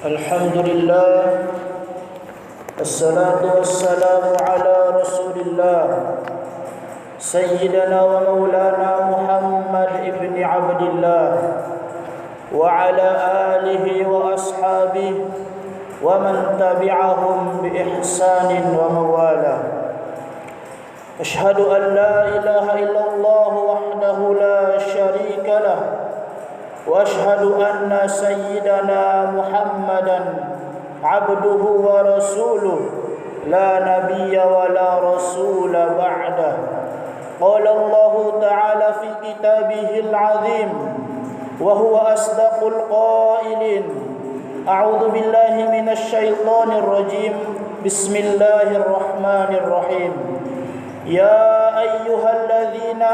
Alhamdulillah, assalatu wassalamu ala rasulillah Sayyidina wa maulana Muhammad ibn Abdillah wa ala alihi wa ashabihi wa man tabi'ahum bi ihsanin wa mawala. Ashhadu an la ilaha illallah wahdahu la sharika lah wa ashhadu anna sayyidana Muhammadan abduhu wa rasuluh la nabiyya wa la rasula ba'dah. Qala Allah ta'ala fi kitabihil azim wa huwa asdaqul qailin. A'udzu billahi minasy syaithanir rajim. Bismillahirrahmanirrahim. Ya ayyuhalladzina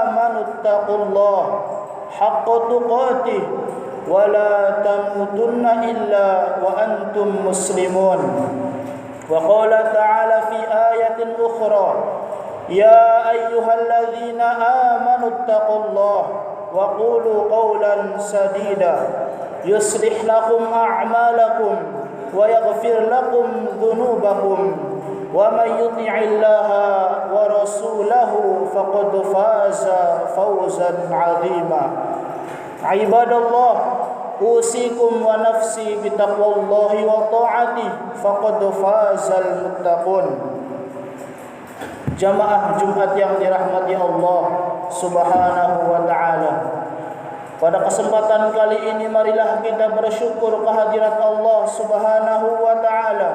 amanu taqullaha haqqa tuqatih wa la tamutunna illa wa antum muslimun. Wa qala ta'ala fi ayatin ukhra, ya ayyuhalladzina amanu taqullaha wa qulu qawlan sadida yuslih lakum a'malakum wa yaghfir lakum dhunubakum wa man yuti'illaha wa rasulahu faqad faza fawzan 'azima. Ibadallah, usikum wa nafsi bitaqwallahi wa ta'atihi faqad fazal muttaqun. Jamaah Jumat yang dirahmati Allah Subhanahu wa taala. Pada kesempatan kali ini marilah kita bersyukur kehadirat Allah Subhanahu wa taala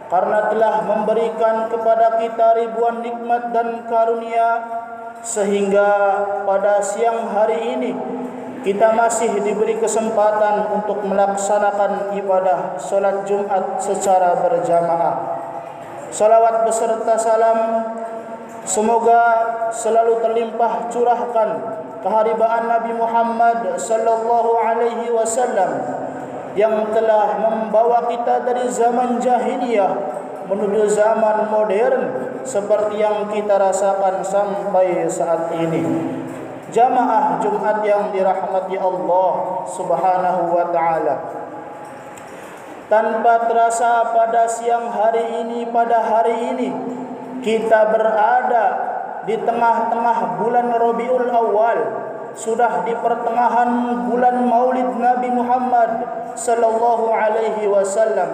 karena telah memberikan kepada kita ribuan nikmat dan karunia sehingga pada siang hari ini kita masih diberi kesempatan untuk melaksanakan ibadah salat Jumat secara berjamaah. Salawat beserta salam semoga selalu terlimpah curahkan keharibaan Nabi Muhammad sallallahu alaihi wasallam yang telah membawa kita dari zaman jahiliyah menuju zaman modern seperti yang kita rasakan sampai saat ini. Jamaah Jumat yang dirahmati Allah Subhanahu wa taala. Tanpa terasa pada siang hari ini, pada hari ini kita berada di tengah-tengah bulan Rabiul Awal, sudah di pertengahan bulan Maulid Nabi Muhammad sallallahu alaihi wasallam.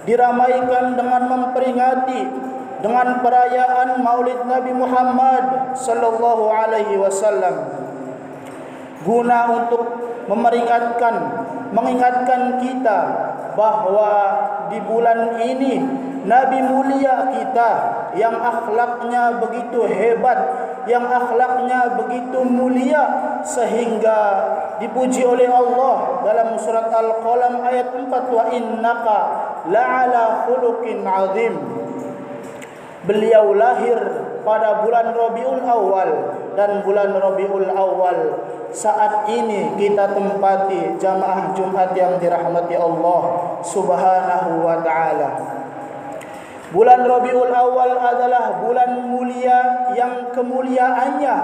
Diramaikan dengan memperingati dengan perayaan Maulid Nabi Muhammad sallallahu alaihi wasallam guna untuk mengingatkan kita bahwa di bulan ini Nabi mulia kita yang akhlaknya begitu hebat, yang akhlaknya begitu mulia sehingga dipuji oleh Allah dalam surat Al-Qalam ayat 4, wa innaka la'ala khuluqin azim. Beliau lahir pada bulan Rabiul Awal dan bulan Rabiul Awal saat ini kita tempati jamaah Jumat yang dirahmati Allah Subhanahu wa taala. Bulan Rabiul Awal adalah bulan mulia yang kemuliaannya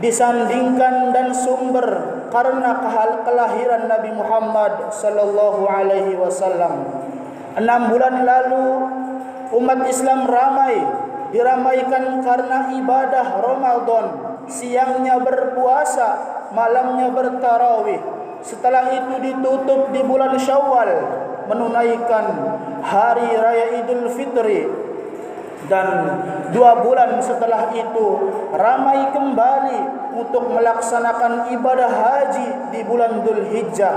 disandingkan dan sumber karena kelahiran Nabi Muhammad sallallahu alaihi wasallam. 6 bulan lalu umat Islam diramaikan karena ibadah Ramadan, siangnya berpuasa, malamnya bertarawih. Setelah itu ditutup di bulan Syawal menunaikan hari raya Idul Fitri, dan 2 bulan setelah itu ramai kembali untuk melaksanakan ibadah haji di bulan Dzulhijjah.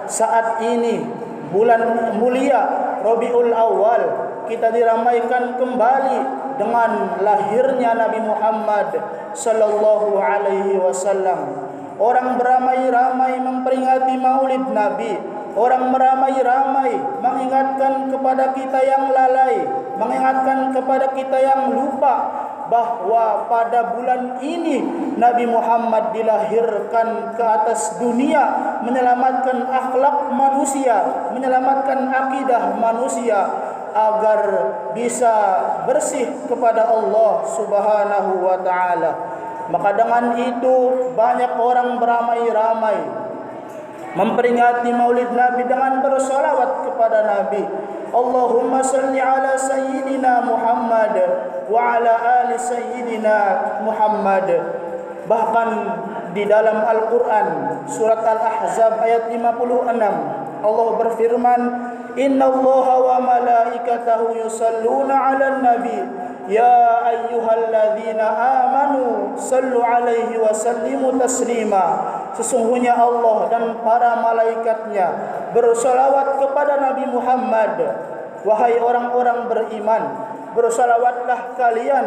Saat ini bulan mulia Rabiul Awal kita diramaikan kembali dengan lahirnya Nabi Muhammad sallallahu alaihi wasallam. Orang beramai-ramai memperingati Maulid Nabi. Orang beramai-ramai mengingatkan kepada kita yang lalai, mengingatkan kepada kita yang lupa bahwa pada bulan ini Nabi Muhammad dilahirkan ke atas dunia menyelamatkan akhlak manusia, menyelamatkan akidah manusia agar bisa bersih kepada Allah Subhanahu wa taala. Maka dengan itu banyak orang beramai-ramai memperingati maulid Nabi dengan bersolawat kepada Nabi. Allahumma salli ala Sayyidina Muhammad wa ala ali Sayyidina Muhammad. Bahkan di dalam Al-Quran surat Al-Ahzab ayat 56 Allah berfirman, Inna Allaha wa malaikatahu yusalluna ala nabi ya ayyuhalladzina amanu sallu alaihi wa sallimu taslima. Sesungguhnya Allah dan para malaikatnya bersolawat kepada Nabi Muhammad. Wahai orang-orang beriman, bersolawatlah kalian,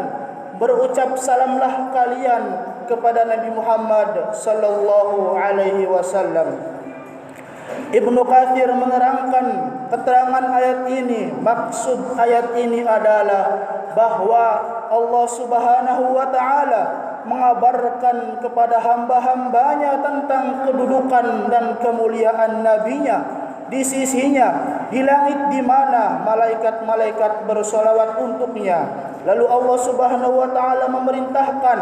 berucap salamlah kalian kepada Nabi Muhammad sallallahu alaihi wasallam. Ibnu Katsir menerangkan keterangan ayat ini. Maksud ayat ini adalah bahwa Allah Subhanahu wa taala mengabarkan kepada hamba-hambanya tentang kedudukan dan kemuliaan nabinya di sisinya di langit di mana malaikat-malaikat bersolawat untuknya. Lalu Allah Subhanahu wa taala memerintahkan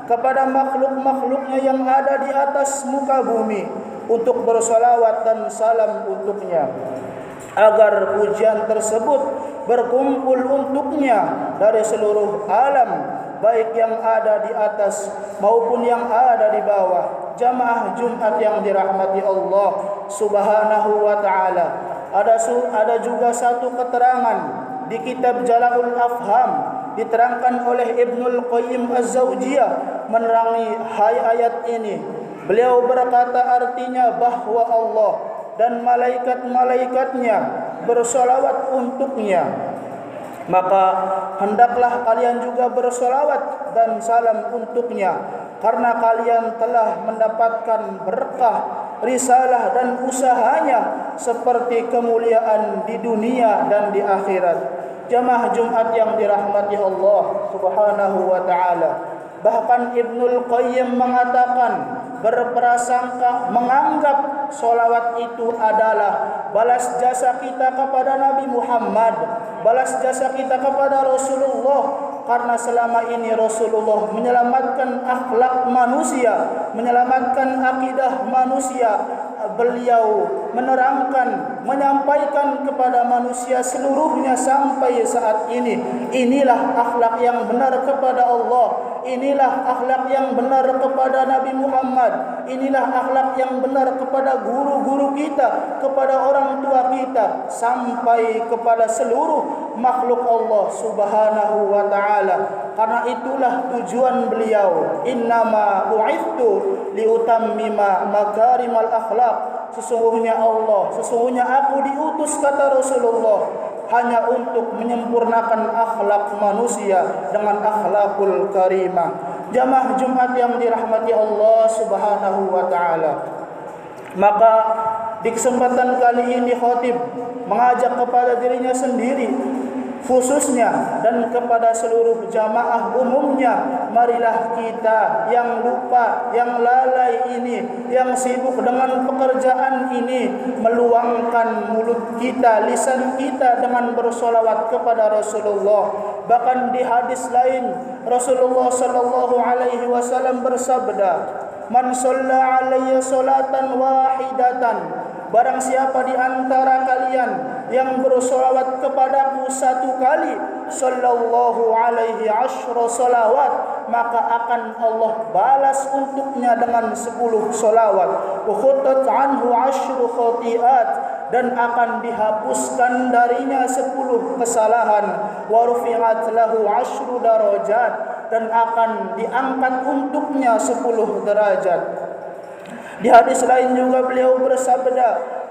kepada makhluk-makhluknya yang ada di atas muka bumi untuk bersolawat dan salam untuknya, agar pujian tersebut berkumpul untuknya dari seluruh alam, baik yang ada di atas maupun yang ada di bawah. Jamaah Jumat yang dirahmati Allah Subhanahu wa taala. Ada juga satu keterangan di kitab Jala'ul Afham diterangkan oleh Ibnul Qayyim Az-Zawjiyah menerangi ayat ini. Beliau berkata artinya bahwa Allah dan malaikat-malaikatnya bersolawat untuknya, maka hendaklah kalian juga bersolawat dan salam untuknya, karena kalian telah mendapatkan berkah, risalah dan usahanya seperti kemuliaan di dunia dan di akhirat. Jamaah Jumat yang dirahmati Allah Subhanahu wa taala. Bahkan Ibnul Qayyim mengatakan, berprasangka menganggap solawat itu adalah balas jasa kita kepada Nabi Muhammad, balas jasa kita kepada Rasulullah, karena selama ini Rasulullah menyelamatkan akhlak manusia, menyelamatkan akidah manusia. Beliau menerangkan, menyampaikan kepada manusia seluruhnya sampai saat ini, inilah akhlak yang benar kepada Allah, inilah akhlak yang benar kepada Nabi Muhammad, inilah akhlak yang benar kepada guru-guru kita, kepada orang tua kita, sampai kepada seluruh makhluk Allah Subhanahu wa taala. Karena itulah tujuan beliau, innama bu'ithtu liutammima makarimal akhlak. Sesungguhnya aku diutus, kata Rasulullah, hanya untuk menyempurnakan akhlak manusia dengan akhlakul karimah. Jamaah Jumat yang dirahmati Allah Subhanahu wa taala. Maka di kesempatan kali ini khatib mengajak kepada dirinya sendiri khususnya dan kepada seluruh jamaah umumnya, marilah kita yang lupa, yang lalai ini, yang sibuk dengan pekerjaan ini, meluangkan mulut kita, lisan kita dengan bersolawat kepada Rasulullah. Bahkan di hadis lain Rasulullah sallallahu alaihi wasallam bersabda, "Man shalla alayya salatan wahidatan." Barang siapa di antara kalian yang bersolawat kepadaku satu kali, sallallahu alaihi asyra salawat, maka akan Allah balas untuknya dengan 10 solawat. Wa khuttat anhu asyru khati'at, dan akan dihapuskan darinya 10 kesalahan. Wa rufi'at lahu asyru darajat, dan akan diangkat untuknya 10 derajat. Di hadis lain juga beliau bersabda,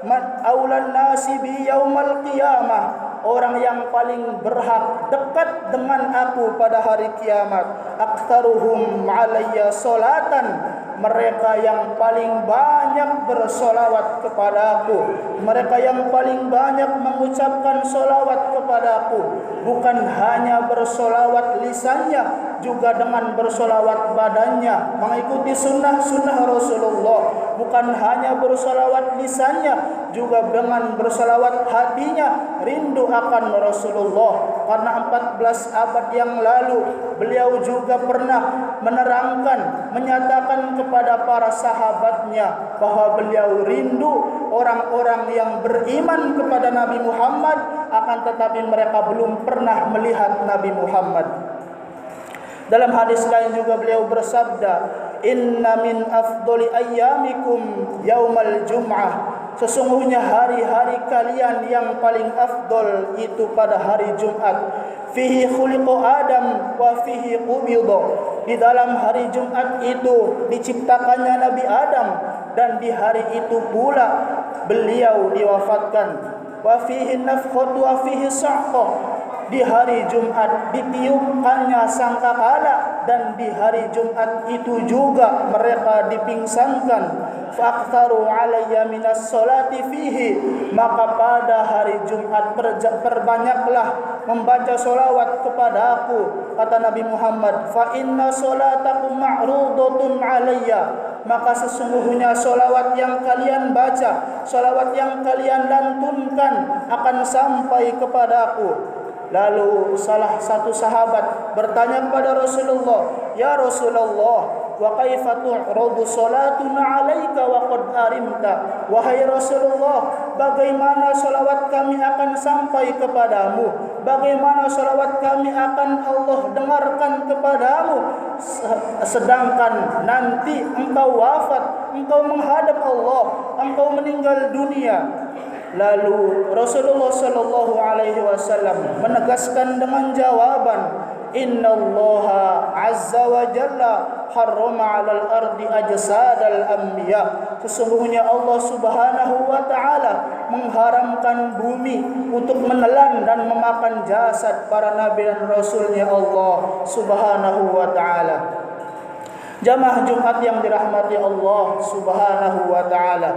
"Man aulan nasi bi yaumal qiyamah." Orang yang paling berhak dekat dengan aku pada hari kiamat, aktsaruhum alayya salatan, mereka yang paling banyak bersolawat kepada aku, mereka yang paling banyak mengucapkan solawat kepada aku. Bukan hanya bersolawat lisannya, juga dengan bersolawat badannya, mengikuti sunnah-sunnah Rasulullah. Bukan hanya bersolawat lisannya, juga dengan bersolawat hatinya, rindu akan Rasulullah. Karena 14 abad yang lalu beliau juga pernah menerangkan, menyatakan kepada para sahabatnya bahwa beliau rindu orang-orang yang beriman kepada Nabi Muhammad, akan tetapi mereka belum pernah melihat Nabi Muhammad. Dalam hadis lain juga beliau bersabda, "Inna min afdoli ayyamikum yaumal jum'ah." Sesungguhnya hari-hari kalian yang paling afdol itu pada hari Jumat. Fihi khuliqa Adam wa fihi qubida. Di dalam hari Jumat itu diciptakannya Nabi Adam, dan di hari itu pula beliau diwafatkan. Wa fihi nafkhatu wa fihi sa'qah. Di hari Jumat ditiupkannya sangkakala, dan di hari Jumat itu juga mereka dipingsankan. Faqtaru alayya minas salati fihi. Maka pada hari Jumat perbanyaklah membaca solawat kepada aku, kata Nabi Muhammad. Fa inna salatakum ma'rudatun alayya. Maka sesungguhnya solawat yang kalian baca, solawat yang kalian lantunkan akan sampai kepada aku. Lalu salah satu sahabat bertanya kepada Rasulullah, "Ya Rasulullah, wa kaifa tu'radu salatuna 'alaika wa qad arimta?" Wahai Rasulullah, bagaimana salawat kami akan sampai kepadamu? Bagaimana salawat kami akan Allah dengarkan kepadamu, sedangkan nanti engkau wafat, engkau menghadap Allah, engkau meninggal dunia? Lalu Rasulullah sallallahu alaihi wasallam menegaskan dengan jawaban, "Innallaha azza wa jalla harrama 'alal ardi ajsadal anbiya." Sesungguhnya Allah Subhanahu wa taala mengharamkan bumi untuk menelan dan memakan jasad para nabi dan rasulnya Allah Subhanahu wa taala. Jamaah Jumat yang dirahmati Allah Subhanahu wa taala,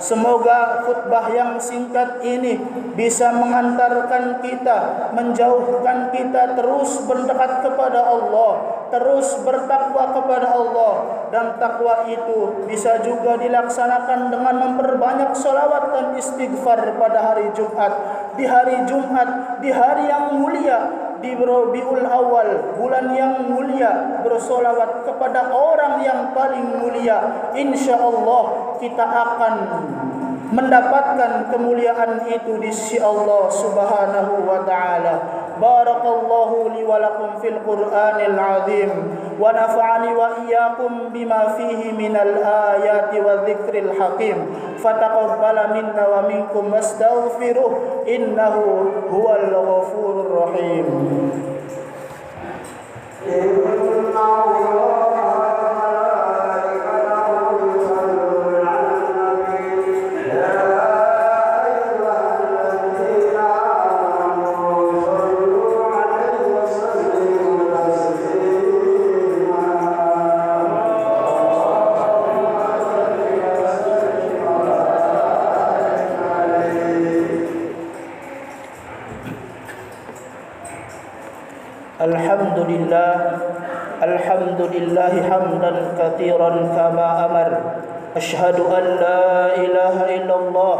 semoga khutbah yang singkat ini bisa mengantarkan kita, menjauhkan kita terus mendekat kepada Allah, terus bertakwa kepada Allah. Dan takwa itu bisa juga dilaksanakan dengan memperbanyak salawat dan istighfar pada hari Jumat. Di hari Jumat, di hari yang mulia, di Rabiul Awal, bulan yang mulia, bersolawat kepada orang yang paling mulia, insyaallah kita akan mendapatkan kemuliaan itu di sisi Allah Subhanahu wa taala. Barakallahu li wa lakum fil Qur'anil azim, wa nafa'ani wa iyyakum bima fihi minal ayati wa dzikril hakim. Fataqabbala minna wa minkum wastaghfiruh, innahu huwal ghafurur rahim. Alhamdulillah hamdan katsiran kama amar. Asyhadu an la ilaha illallah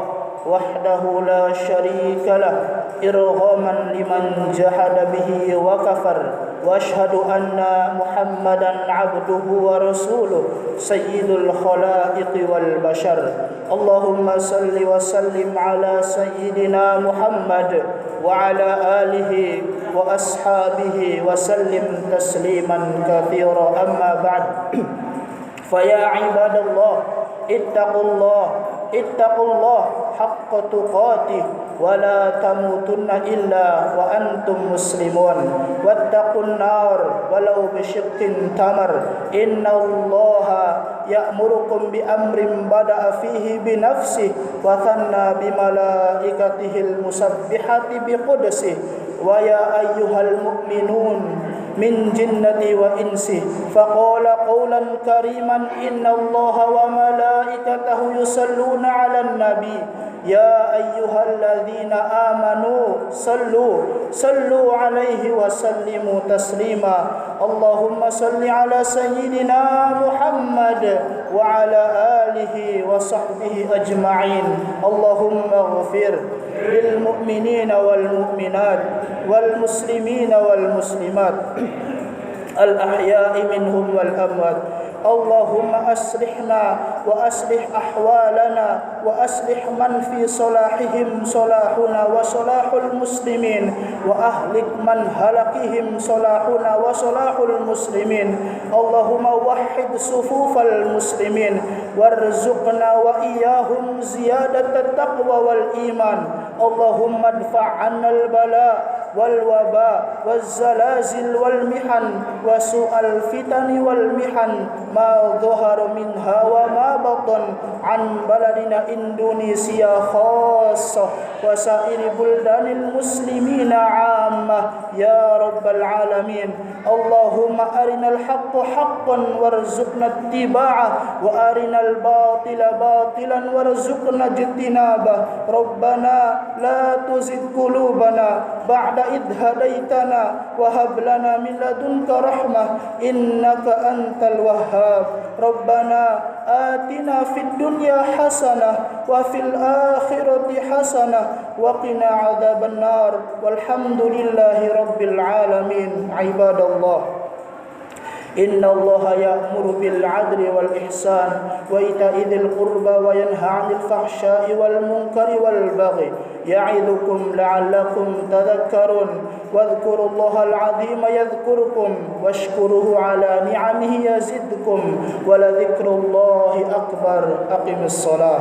wahdahu la syarika lah, irghaman liman jahada bihi wa kafar. Wa asyhadu anna Muhammadan abduhu wa rasuluh, sayyidul khalaiqi wal bashar. Allahumma salli wa sallim ala sayyidina Muhammad wa ala alihi wa ashabihi wa sallim tasliman katsira. Amma ba'd. Fa ya ibadallah, ittaqullah haqqa tuqatih wa la tamutunna illa wa antum muslimun. Wattaqun nar walau bisyiqqin tamar. Innallaha ya'murukum bi amrin bada'a fihi bi nafsihi wa thanna bi malaikatihil musabbihati bi qudsihi. Wa ya ayyuhal mu'minun min jinnati wa insi, faqala qawlan kariman, innallaha wa malaikatahu yusalluna 'alan nabi, ya ayyuhalladzina amanu sallu 'alaihi wa sallimu taslima. Allahumma salli 'ala sayyidina Muhammad wa 'ala alihi wa sahbihi ajma'in. Allahumma ighfir lil mu'minina wal mu'minat wal muslimina wal muslimat الأحياء منهم والأموات. اللهم أصلحنا وأصلح أحوالنا وأصلح من في صلاحهم صلاحنا وصلاح المسلمين وأهلك من هلكهم صلاحنا وصلاح المسلمين. اللهم وحد صفوف المسلمين وارزقنا وإياهم زيادة التقوى والإيمان. اللهم ادفع عنا البلاء والوباء والزلازل والمحن وسوء الفتن والمحن ما ظهر منها وما بطن عن بلدنا إندونيسيا خاصة وسائر بلدان المسلمين عامة يا رب العالمين. اللهم أرنا الحق حقا وارزقنا اتباعه وأرنا الباطل باطلا وارزقنا اجتنابه. ربنا لا تزغ قلوبنا بعد إذ هديتنا وهب لنا من لدنك رحمة إنك أنت الوهاب. ربنا آتنا في الدنيا حسنة وفي الآخرة حسنة وقنا عذاب النار والحمد لله رب العالمين. عباد الله، إن الله يأمر بالعدل والإحسان وإيتاء ذي القربى وينهى عن الفحشاء والمنكر والبغي يعظكم لعلكم تذكرون. واذكروا الله العظيم يذكركم واشكروه على نعمه يزدكم ولذكر الله أكبر. أقم الصلاة.